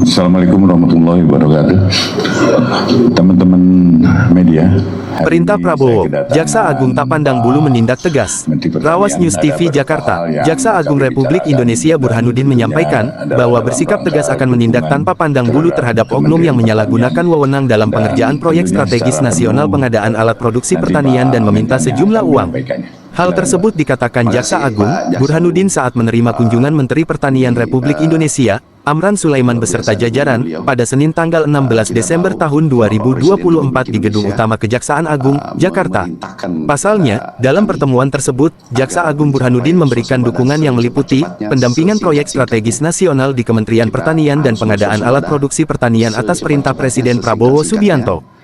Assalamualaikum warahmatullahi wabarakatuh. Teman-teman media. Perintah Prabowo, Jaksa Agung tak pandang bulu menindak tegas. Rawas News TV Jakarta, Jaksa Agung Republik Indonesia Burhanuddin menyampaikan bahwa bersikap tegas akan menindak tanpa pandang bulu terhadap oknum yang menyalahgunakan wewenang dalam pengerjaan proyek strategis nasional pengadaan alat produksi pertanian dan meminta sejumlah uang. Hal tersebut dikatakan Jaksa Agung Burhanuddin saat menerima kunjungan Menteri Pertanian Republik Indonesia, Amran Sulaiman beserta jajaran, pada Senin tanggal 16 Desember tahun 2024 di Gedung Utama Kejaksaan Agung, Jakarta. Pasalnya, dalam pertemuan tersebut, Jaksa Agung Burhanuddin memberikan dukungan yang meliputi pendampingan proyek strategis nasional di Kementerian Pertanian dan pengadaan alat produksi pertanian atas perintah Presiden Prabowo Subianto.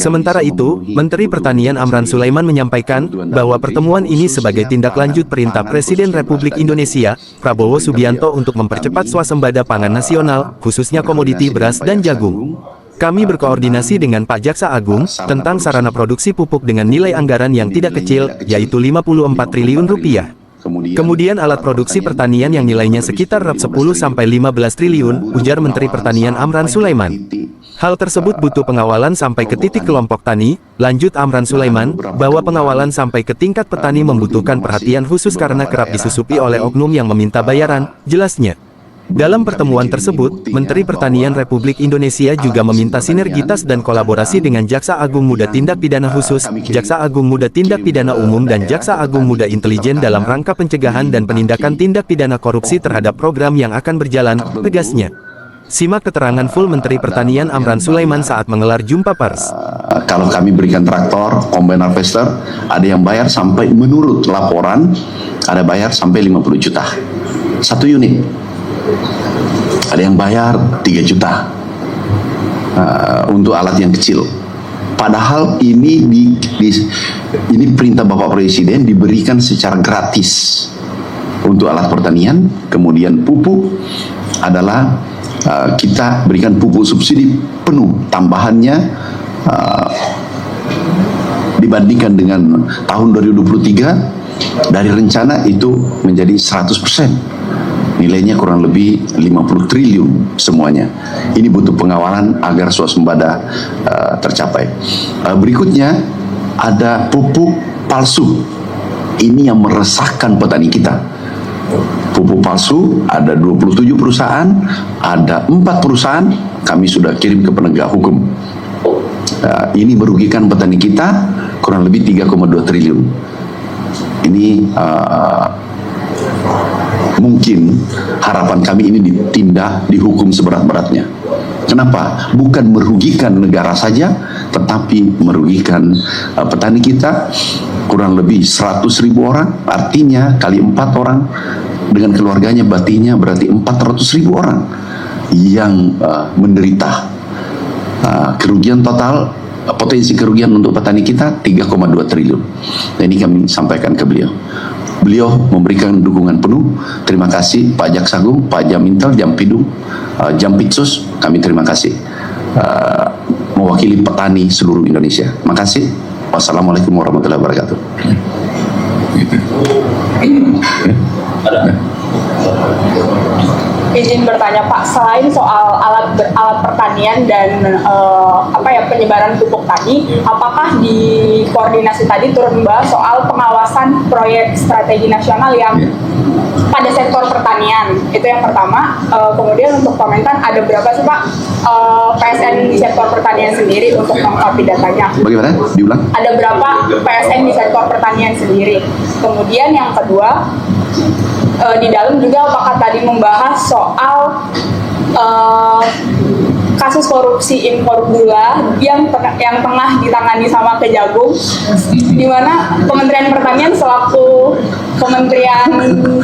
Sementara itu, Menteri Pertanian Amran Sulaiman menyampaikan bahwa pertemuan ini sebagai tindak lanjut perintah Presiden Republik Indonesia, Prabowo Subianto untuk mempercepat swasembada pangan nasional, khususnya komoditi beras dan jagung. Kami berkoordinasi dengan Pak Jaksa Agung tentang sarana produksi pupuk dengan nilai anggaran yang tidak kecil, yaitu 54 triliun rupiah. Kemudian alat produksi pertanian yang nilainya sekitar 10-15 triliun, ujar Menteri Pertanian Amran Sulaiman. Hal tersebut butuh pengawalan sampai ke titik kelompok tani, lanjut Amran Sulaiman, bahwa pengawalan sampai ke tingkat petani membutuhkan perhatian khusus karena kerap disusupi oleh oknum yang meminta bayaran, jelasnya. Dalam pertemuan tersebut, Menteri Pertanian Republik Indonesia juga meminta sinergitas dan kolaborasi dengan Jaksa Agung Muda Tindak Pidana Khusus, Jaksa Agung Muda Tindak Pidana Umum dan Jaksa Agung Muda Intelijen dalam rangka pencegahan dan penindakan tindak pidana korupsi terhadap program yang akan berjalan, tegasnya. Simak keterangan full Menteri Pertanian Amran Sulaiman saat menggelar jumpa pers. Kalau kami berikan traktor, combine harvester, ada yang bayar sampai menurut laporan, ada bayar sampai 50 juta. Satu unit. Ada yang bayar 3 juta untuk alat yang kecil. Padahal ini ini perintah Bapak Presiden diberikan secara gratis untuk alat pertanian, kemudian pupuk adalah kita berikan pupuk subsidi penuh, tambahannya dibandingkan dengan tahun 2023 dari rencana itu menjadi 100%, nilainya kurang lebih 50 triliun semuanya. Ini butuh pengawalan agar swasembada tercapai. Berikutnya ada pupuk palsu, ini yang meresahkan petani kita. Pupuk palsu ada 27 perusahaan, ada 4 perusahaan kami sudah kirim ke penegak hukum. Ini merugikan petani kita kurang lebih 3,2 triliun. Ini mungkin harapan kami ini ditindak, dihukum seberat-beratnya. Kenapa? Bukan merugikan negara saja, tetapi merugikan petani kita kurang lebih 100.000 orang, artinya kali 4 orang dengan keluarganya berarti 400.000 orang yang menderita. Kerugian total, potensi kerugian untuk petani kita 3,2 triliun. Dan ini kami sampaikan ke beliau. Beliau memberikan dukungan penuh. Terima kasih Pak Jaksa Agung, Pak Jamintel, Jampidum, Jampitsus, kami terima kasih mewakili petani seluruh Indonesia. Makasih. Wassalamualaikum warahmatullahi wabarakatuh. Izin bertanya Pak, selain soal alat pertanian dan penyebaran pupuk tadi, apakah di koordinasi tadi turut membahas soal pengawasan proyek strategi nasional yang pada sektor pertanian? Itu yang pertama. Kemudian untuk komentar, ada berapa sih Pak PSN di sektor pertanian sendiri untuk melengkapi datanya? Bagaimana? Diulang? Ada berapa PSN di sektor pertanian sendiri? Kemudian yang kedua, di dalam juga apakah tadi membahas soal kasus korupsi impor gula yang tengah ditangani sama Kejagung, di mana Kementerian Pertanian selaku kementerian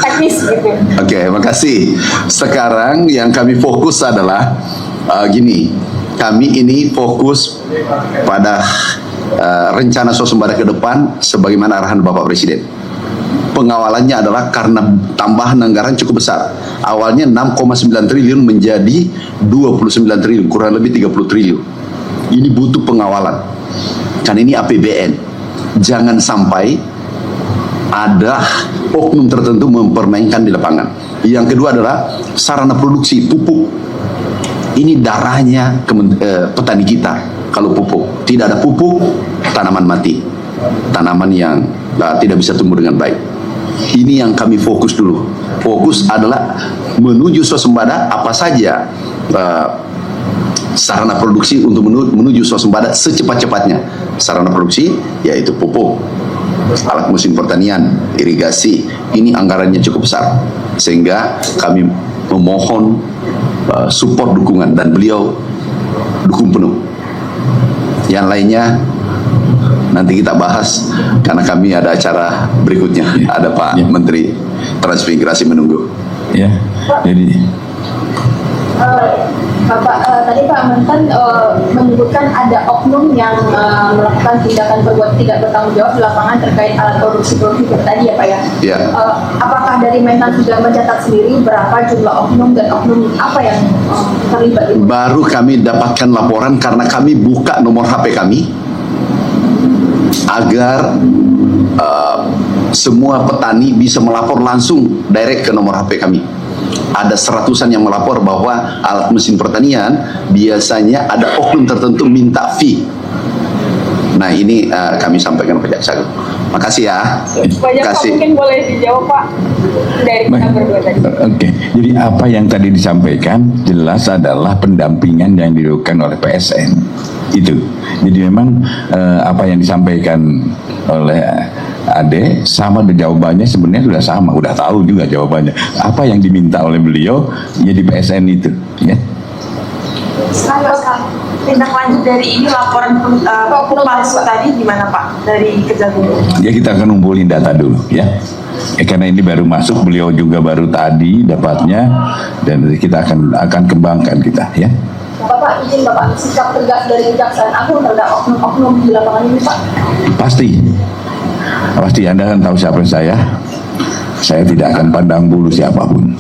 teknis gitu. Oke, makasih. Sekarang yang kami fokus adalah gini, kami ini fokus pada rencana swasembada ke depan sebagaimana arahan Bapak Presiden. Pengawalannya adalah karena tambahan anggaran cukup besar. Awalnya 6,9 triliun menjadi 29 triliun, kurang lebih 30 triliun. Ini butuh pengawalan. Kan ini APBN. Jangan sampai ada oknum tertentu mempermainkan di lapangan. Yang kedua adalah sarana produksi pupuk. Ini darahnya petani kita. Kalau pupuk, tidak ada pupuk, tanaman mati. Tanaman yang tidak bisa tumbuh dengan baik. Ini yang kami fokus dulu. Fokus adalah menuju swasembada apa saja sarana produksi untuk menuju swasembada secepat-cepatnya. Sarana produksi yaitu pupuk, alat mesin pertanian, irigasi. Ini anggarannya cukup besar, sehingga kami memohon support, dukungan, dan beliau dukung penuh. Yang lainnya nanti kita bahas karena kami ada acara berikutnya. Ada Pak Menteri Transmigrasi menunggu. Ya, jadi Bapak, tadi Pak Mentan menyebutkan ada oknum yang melakukan tindakan perbuatan tidak bertanggung jawab di lapangan terkait alat produksi tadi ya Pak ya? Ya. Apakah dari Mentan sudah mencatat sendiri berapa jumlah oknum dan oknum apa yang terlibat ini? Baru kami dapatkan laporan karena kami buka nomor HP kami agar semua petani bisa melapor langsung direct ke nomor HP kami. Ada seratusan yang melapor bahwa alat mesin pertanian biasanya ada oknum tertentu minta fee. Nah ini kami sampaikan ke Jaksa Agung. Makasih ya. Banyak Pak, mungkin boleh dijawab Pak dari kita berdua tadi. Oke, jadi apa yang tadi disampaikan jelas adalah pendampingan yang dilakukan oleh PSN itu. Jadi memang apa yang disampaikan oleh Ade sama jawabannya sebenarnya sudah sama, udah tahu juga jawabannya. Apa yang diminta oleh beliau ya di PSN itu, ya. Tindak lanjut dari ini laporan palsu tadi gimana Pak dari Kejagung? Ya kita akan ngumpulin data dulu ya. Karena ini baru masuk, beliau juga baru tadi dapatnya, dan kita akan kembangkan kita ya. Bapak izin Bapak sikap tegas dari Kejaksaan Agung terhadap oknum-oknum di lapangan ini Pak? Pasti Anda kan tahu siapa saya tidak akan pandang bulu siapapun.